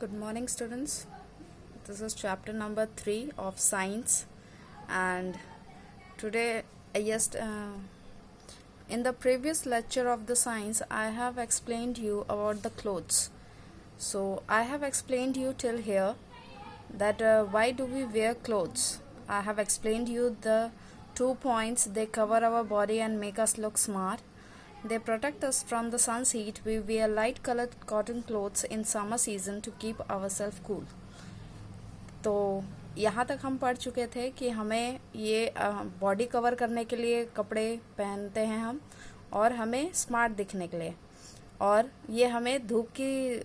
Good morning, students. This is chapter number 3 of science, and today, in the previous lecture of the science, I have explained you about the clothes. So I have explained you till here that why do we wear clothes. I have explained you the 2 points. They cover our body and make us look smart. They protect us from the sun's heat. We wear light colored cotton clothes in summer season to keep ourselves cool. तो यहाँ तक हम पढ़ चुके थे कि हमें ये बॉडी कवर करने के लिए कपड़े पहनते हैं हम, और हमें स्मार्ट दिखने के लिए, और ये हमें धूप की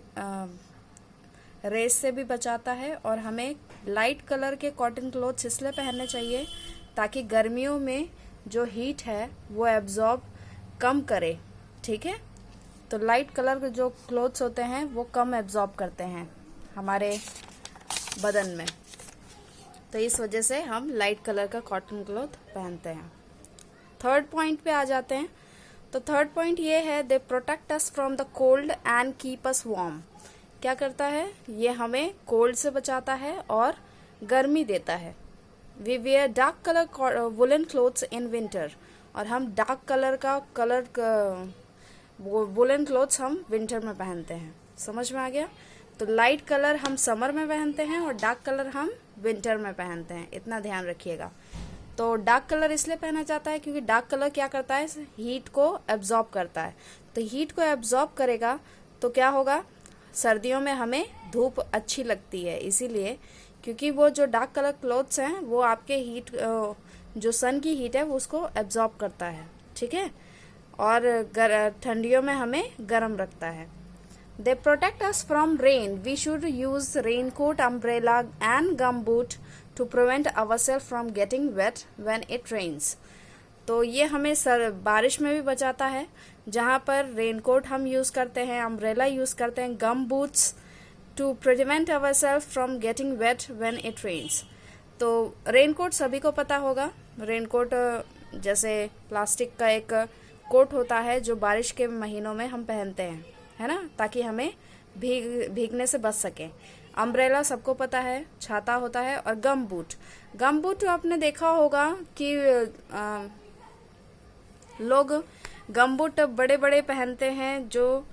रेस से भी बचाता है, और हमें लाइट कलर के कॉटन क्लोथ्स इसलिए पहनने चाहिए ताकि गर्मियों में जो हीट है वो एब्जॉर्ब कम करे. ठीक है, तो लाइट कलर के जो क्लोथ्स होते हैं वो कम एब्जॉर्ब करते हैं हमारे बदन में, तो इस वजह से हम लाइट कलर का कॉटन क्लॉथ पहनते हैं. थर्ड पॉइंट पे आ जाते हैं. तो थर्ड पॉइंट ये है, दे protect us from the cold and keep us warm. क्या करता है ये? हमें कोल्ड से बचाता है और गर्मी देता है. We wear dark colour woollen clothes in winter, और हम डार्क कलर वुलन क्लोथ्स हम विंटर में पहनते हैं. समझ में आ गया? तो लाइट कलर हम समर में पहनते हैं और डार्क कलर हम विंटर में पहनते हैं. इतना ध्यान रखिएगा. तो डार्क कलर इसलिए पहना जाता है क्योंकि डार्क कलर क्या करता है? हीट को एब्जॉर्ब करता है. तो हीट को एब्जॉर्ब करेगा तो क्या होगा? सर्दियों में हमें धूप अच्छी लगती है, इसीलिए क्योंकि वो जो डार्क कलर क्लोथ्स हैं वो आपके हीट, जो सन की हीट है वो उसको एब्जॉर्ब करता है. ठीक है, और ठंडियों में हमें गर्म रखता है. They protect us from rain. We should use raincoat, umbrella and gumboot to prevent ourselves from getting wet when it rains. तो ये हमें बारिश में भी बचाता है, जहाँ पर रेनकोट हम यूज़ करते हैं, अम्ब्रेला यूज़ करते हैं, gum boots to prevent ourselves from getting wet when it rains. तो रेनकोट सभी को पता होगा. रेनकोट जैसे प्लास्टिक का एक कोट होता है जो बारिश के महीनों में हम पहनते हैं, है ना, ताकि हमें भीगने से बच सके. अम्ब्रेला सबको पता है, छाता होता है. और गम बूट आपने देखा होगा कि लोग गम बूट बड़े बड़े पहनते हैं जो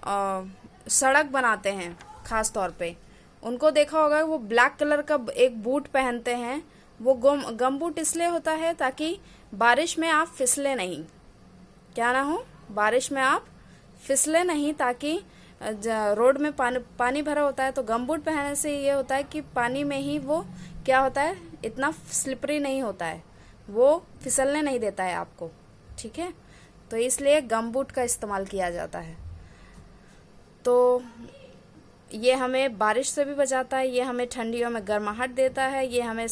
सड़क बनाते हैं. खास तौर पे उनको देखा होगा वो ब्लैक कलर का एक बूट पहनते हैं. वो गम बूट इसलिए होता है ताकि बारिश में आप फिसले नहीं. क्या ना हो? बारिश में आप फिसले नहीं, ताकि रोड में पानी भरा होता है तो गमबूट पहनने से ये होता है कि पानी में ही वो क्या होता है, इतना स्लिपरी नहीं होता है, वो फिसलने नहीं देता है आपको. ठीक है, तो इसलिए गमबूट का इस्तेमाल किया जाता है. तो ये हमें बारिश से भी बचाता है, ये हमें ठंडियों में गर्माहट देता है, ये हमें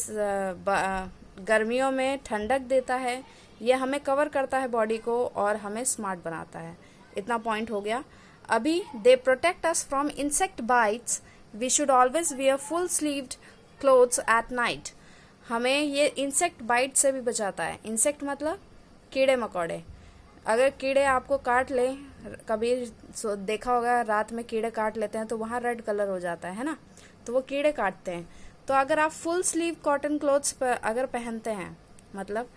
गर्मियों में ठंडक देता है, ये हमें कवर करता है बॉडी को और हमें स्मार्ट बनाता है. इतना पॉइंट हो गया. अभी they protect us from insect bites. We should always wear full sleeved clothes at night. हमें ये इंसेक्ट बाइट से भी बचाता है. इंसेक्ट मतलब कीड़े मकोड़े. अगर कीड़े आपको काट ले, कभी देखा होगा रात में कीड़े काट लेते हैं तो वहाँ रेड कलर हो जाता है ना, तो वो कीड़े काटते हैं. तो अगर आप फुल स्लीव कॉटन क्लोथ्स अगर पहनते हैं, मतलब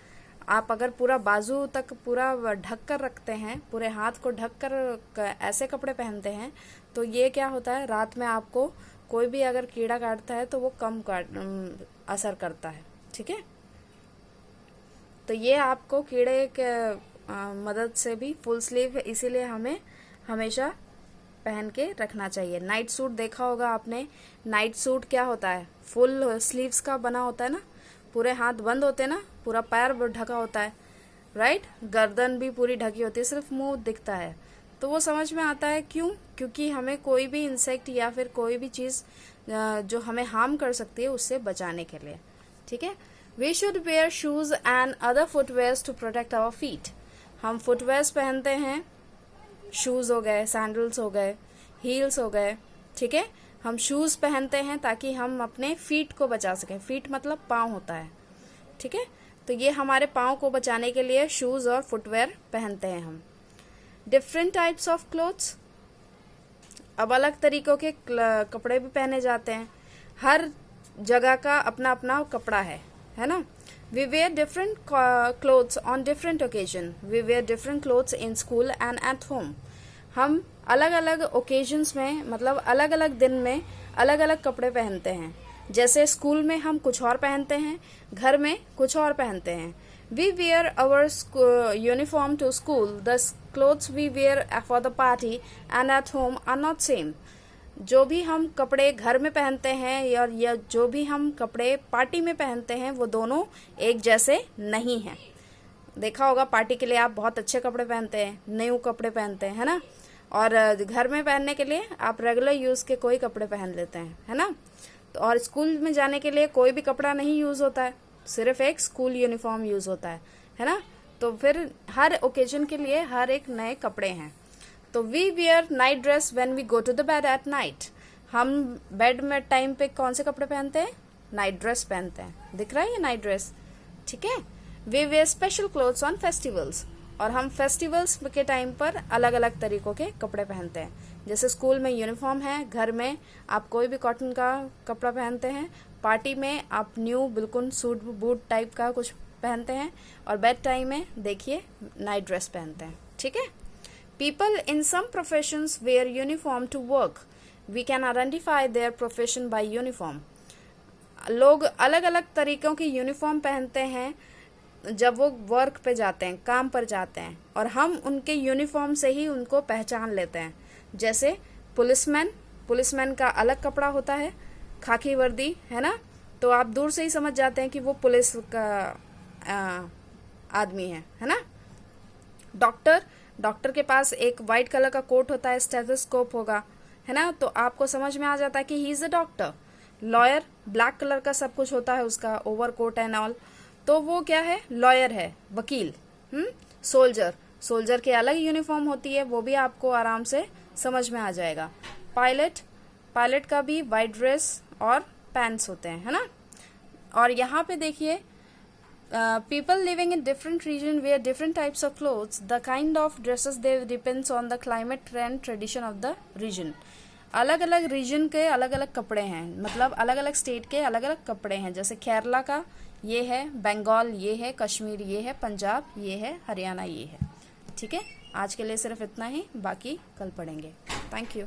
आप अगर पूरा बाजू तक पूरा ढक कर रखते हैं, पूरे हाथ को ढक कर ऐसे कपड़े पहनते हैं, तो ये क्या होता है, रात में आपको कोई भी अगर कीड़ा काटता है तो वो कम असर करता है. ठीक है, तो ये आपको कीड़े के मदद से भी फुल स्लीव इसीलिए हमें हमेशा पहन के रखना चाहिए. नाइट सूट देखा होगा आपने. नाइट सूट क्या होता है? फुल स्लीव्स का बना होता है ना, पूरे हाथ बंद होते हैं ना, पूरा पैर ढका होता है, राइट. गर्दन भी पूरी ढकी होती है, सिर्फ मुंह दिखता है. तो वो समझ में आता है क्यों? क्योंकि हमें कोई भी इंसेक्ट या फिर कोई भी चीज़ जो हमें हार्म कर सकती है उससे बचाने के लिए. ठीक है. We should wear shoes and other footwears to protect our feet. हम फुटवेयर्स पहनते हैं, शूज़ हो गए, सैंडल्स हो गए, हील्स हो गए. ठीक है, हम शूज़ पहनते हैं ताकि हम अपने फीट को बचा सकें. फीट मतलब पाँव होता है. ठीक है, तो ये हमारे पाँव को बचाने के लिए शूज़ और फुटवेयर पहनते हैं हम. Different types of clothes. अब अलग तरीकों के कपड़े भी पहने जाते हैं। हर जगह का अपना अपना कपड़ा है ना। We wear different clothes on different occasion. We wear different clothes in school and at home. हम अलग अलग ओकेजन्स में, मतलब अलग अलग दिन में अलग अलग कपड़े पहनते हैं। जैसे स्कूल में हम कुछ और पहनते हैं, घर में कुछ और पहनते हैं। We wear our uniform to school. The clothes we wear for the party and at home are not same. जो भी हम कपड़े घर में पहनते हैं या जो भी हम कपड़े पार्टी में पहनते हैं, वो दोनों एक जैसे नहीं हैं। देखा होगा पार्टी के लिए आप बहुत अच्छे कपड़े पहनते हैं, न्यू कपड़े पहनते हैं, है ना। और घर में पहनने के लिए आप रेगुलर यूज़ के कोई कपड़े पहन लेते हैं, है ना। तो और स्कूल में जाने के लिए कोई भी कपड़ा नहीं यूज़ होता है, सिर्फ एक स्कूल यूनिफॉर्म यूज़ होता है ना। तो फिर हर ओकेजन के लिए हर एक नए कपड़े हैं। तो we wear night dress when we go to the bed at night. हम बेड में टाइम पे कौन से कपड़े पहनते हैं? नाइट ड्रेस पहनते हैं। दिख रहा है ये नाइट ड्रेस, ठीक है। We wear special clothes on festivals. और हम फेस्टिवल्स के टाइम पर अलग अलग तरीकों के कपड़े पहनते हैं। जैसे स्कूल में यूनिफॉर्म है, घर में आप कोई भी कॉटन का कपड़ा पहनते हैं, पार्टी में आप न्यू बिल्कुल सूट बूट टाइप का कुछ पहनते हैं, और बेड टाइम में देखिए नाइट ड्रेस पहनते हैं, ठीक है। People in some professions wear uniform to work. We can identify their profession by uniform. लोग अलग अलग तरीकों की यूनिफॉर्म पहनते हैं जब वो वर्क पे जाते हैं, काम पर जाते हैं, और हम उनके यूनिफॉर्म से ही उनको पहचान लेते हैं। जैसे पुलिसमैन का अलग कपड़ा होता है, खाकी वर्दी, है ना। तो आप दूर से ही समझ जाते हैं कि वो पुलिस का आदमी है ना। डॉक्टर के पास एक वाइट कलर का कोट होता है, स्टेथोस्कोप होगा, है ना। तो आपको समझ में आ जाता है कि he is a doctor. Lawyer black colour का सब कुछ होता है, उसका ओवर कोट एंड ऑल, तो वो क्या है? लॉयर है, वकील। सोल्जर के अलग यूनिफॉर्म होती है, वो भी आपको आराम से समझ में आ जाएगा। पायलट का भी वाइट ड्रेस और पैंट्स होते हैं, है ना। और यहाँ पे देखिए, people living in different region wear different types of clothes. The kind of dresses they depends on the climate and tradition of the region. अलग अलग रीजन के अलग अलग कपड़े हैं, मतलब अलग अलग स्टेट के अलग अलग कपड़े हैं। जैसे केरला का ये है, बंगाल ये है, कश्मीर ये है, पंजाब ये है, हरियाणा ये है, ठीक है। आज के लिए सिर्फ इतना ही, बाकी कल पढ़ेंगे। Thank you.